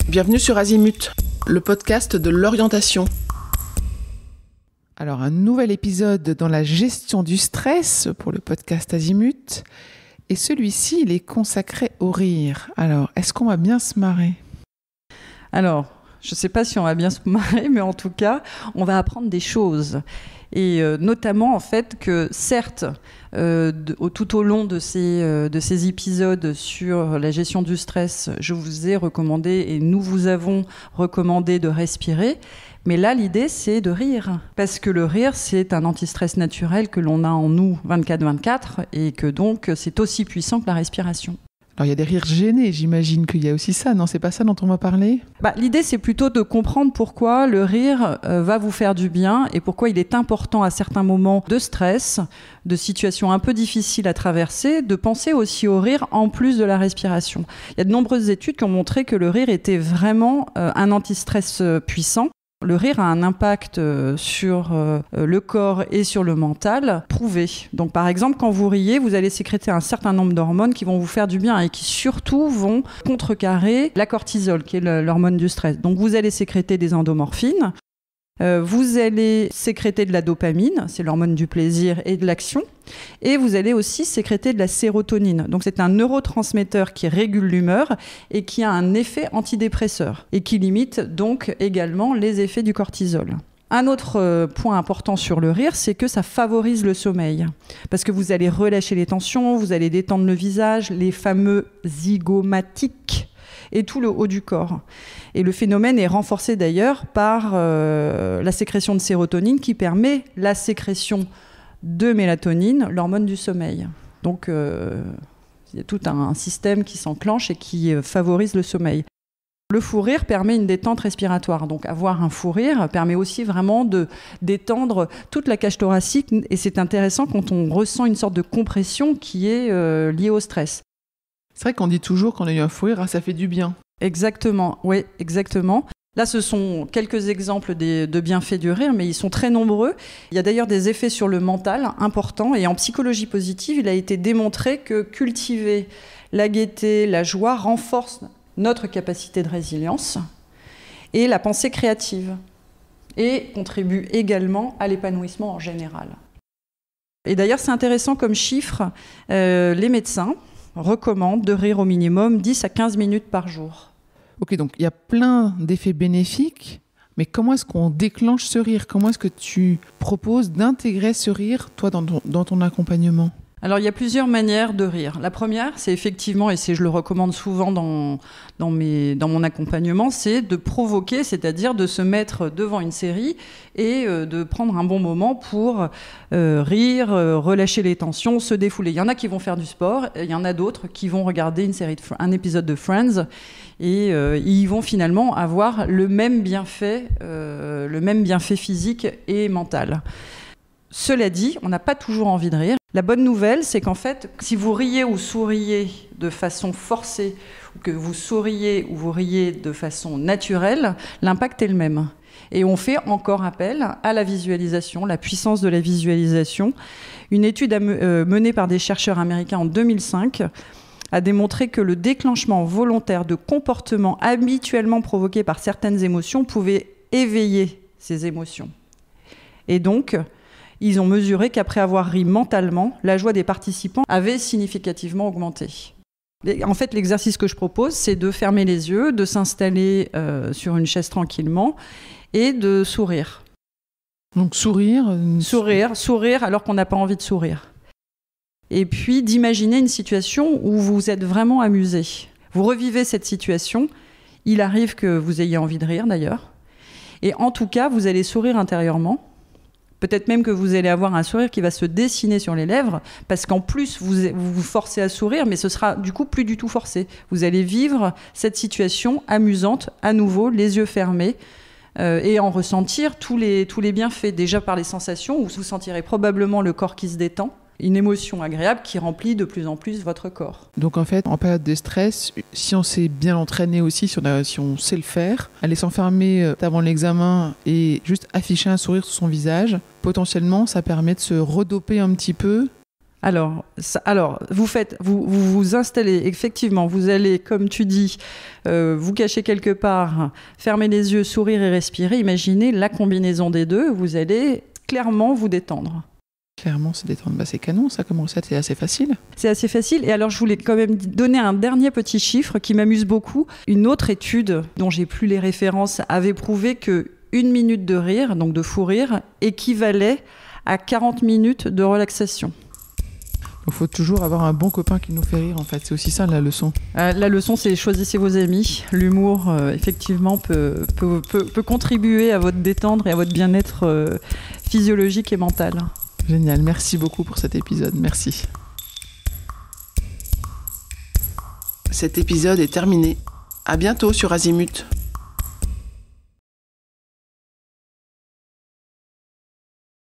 Bienvenue sur Azimut, le podcast de l'orientation. Alors, un nouvel épisode dans la gestion du stress pour le podcast Azimut. Et celui-ci, il est consacré au rire. Alors, est-ce qu'on va bien se marrer ? Alors, je ne sais pas si on va bien se marrer, mais en tout cas, on va apprendre des choses. Et notamment, en fait, que certes, tout au long de ces épisodes sur la gestion du stress, je vous ai recommandé et nous vous avons recommandé de respirer. Mais là, l'idée, c'est de rire. Parce que le rire, c'est un anti-stress naturel que l'on a en nous 24/24 et que donc, c'est aussi puissant que la respiration. Alors, il y a des rires gênés, j'imagine qu'il y a aussi ça. Non, c'est pas ça dont on va parler ? L'idée, c'est plutôt de comprendre pourquoi le rire va vous faire du bien et pourquoi il est important à certains moments de stress, de situations un peu difficiles à traverser, de penser aussi au rire en plus de la respiration. Il y a de nombreuses études qui ont montré que le rire était vraiment un anti-stress puissant. Le rire a un impact sur le corps et sur le mental, prouvé. Donc par exemple, quand vous riez, vous allez sécréter un certain nombre d'hormones qui vont vous faire du bien et qui surtout vont contrecarrer la cortisol, qui est l'hormone du stress. Donc vous allez sécréter des endomorphines, vous allez sécréter de la dopamine, c'est l'hormone du plaisir et de l'action, et vous allez aussi sécréter de la sérotonine. Donc c'est un neurotransmetteur qui régule l'humeur et qui a un effet antidépresseur et qui limite donc également les effets du cortisol. Un autre point important sur le rire, c'est que ça favorise le sommeil. Parce que vous allez relâcher les tensions, vous allez détendre le visage, les fameux zygomatiques, et tout le haut du corps. Et le phénomène est renforcé d'ailleurs par la sécrétion de sérotonine qui permet la sécrétion de mélatonine, l'hormone du sommeil. Donc il y a tout un système qui s'enclenche et qui favorise le sommeil. Le fou rire permet une détente respiratoire. Donc avoir un fou rire permet aussi vraiment de détendre toute la cage thoracique. Et c'est intéressant quand on ressent une sorte de compression qui est liée au stress. C'est vrai qu'on dit toujours qu'on a eu un fou rire, ça fait du bien. Exactement, oui, exactement. Là, ce sont quelques exemples de bienfaits du rire, mais ils sont très nombreux. Il y a d'ailleurs des effets sur le mental importants. Et en psychologie positive, il a été démontré que cultiver la gaieté, la joie renforce notre capacité de résilience et la pensée créative et contribue également à l'épanouissement en général. Et d'ailleurs, c'est intéressant comme chiffre, les médecins recommandent de rire au minimum 10 à 15 minutes par jour. Ok, donc il y a plein d'effets bénéfiques, mais comment est-ce qu'on déclenche ce rire ? Comment est-ce que tu proposes d'intégrer ce rire, toi, dans ton accompagnement ? Alors, il y a plusieurs manières de rire. La première, c'est effectivement, et je le recommande souvent dans mon accompagnement, c'est de provoquer, c'est-à-dire de se mettre devant une série et de prendre un bon moment pour rire, relâcher les tensions, se défouler. Il y en a qui vont faire du sport, et il y en a d'autres qui vont regarder un épisode de Friends et ils vont finalement avoir le même bienfait physique et mental. Cela dit, on n'a pas toujours envie de rire. La bonne nouvelle, c'est qu'en fait, si vous riez ou souriez de façon forcée, ou que vous souriez ou vous riez de façon naturelle, l'impact est le même. Et on fait encore appel à la visualisation, la puissance de la visualisation. Une étude menée par des chercheurs américains en 2005 a démontré que le déclenchement volontaire de comportements habituellement provoqués par certaines émotions pouvait éveiller ces émotions. Et donc, ils ont mesuré qu'après avoir ri mentalement, la joie des participants avait significativement augmenté. En fait, l'exercice que je propose, c'est de fermer les yeux, de s'installer sur une chaise tranquillement et de sourire. Donc sourire alors qu'on n'a pas envie de sourire. Et puis d'imaginer une situation où vous êtes vraiment amusé. Vous revivez cette situation, il arrive que vous ayez envie de rire d'ailleurs, et en tout cas, vous allez sourire intérieurement. Peut-être même que vous allez avoir un sourire qui va se dessiner sur les lèvres, parce qu'en plus, vous vous forcez à sourire, mais ce sera du coup plus du tout forcé. Vous allez vivre cette situation amusante, à nouveau, les yeux fermés, et en ressentir tous les bienfaits, déjà par les sensations, où vous sentirez probablement le corps qui se détend, une émotion agréable qui remplit de plus en plus votre corps. Donc en fait, en période de stress, si on s'est bien entraîné aussi, si on sait le faire, aller s'enfermer avant l'examen et juste afficher un sourire sur son visage, potentiellement ça permet de se redoper un petit peu Alors, vous installez, effectivement, vous allez, comme tu dis, vous cacher quelque part, fermer les yeux, sourire et respirer. Imaginez la combinaison des deux, vous allez clairement vous détendre. Clairement, se détendre, c'est canon, ça, comme recette, c'est assez facile. C'est assez facile. Et alors, je voulais quand même donner un dernier petit chiffre qui m'amuse beaucoup. Une autre étude, dont j'ai plus les références, avait prouvé que 1 minute de rire, donc de fou rire, équivalait à 40 minutes de relaxation. Il faut toujours avoir un bon copain qui nous fait rire, en fait. C'est aussi ça, la leçon. La leçon, c'est choisissez vos amis. L'humour, effectivement, peut contribuer à votre détendre et à votre bien-être physiologique et mental. Génial. Merci beaucoup pour cet épisode. Merci. Cet épisode est terminé. À bientôt sur Azimut.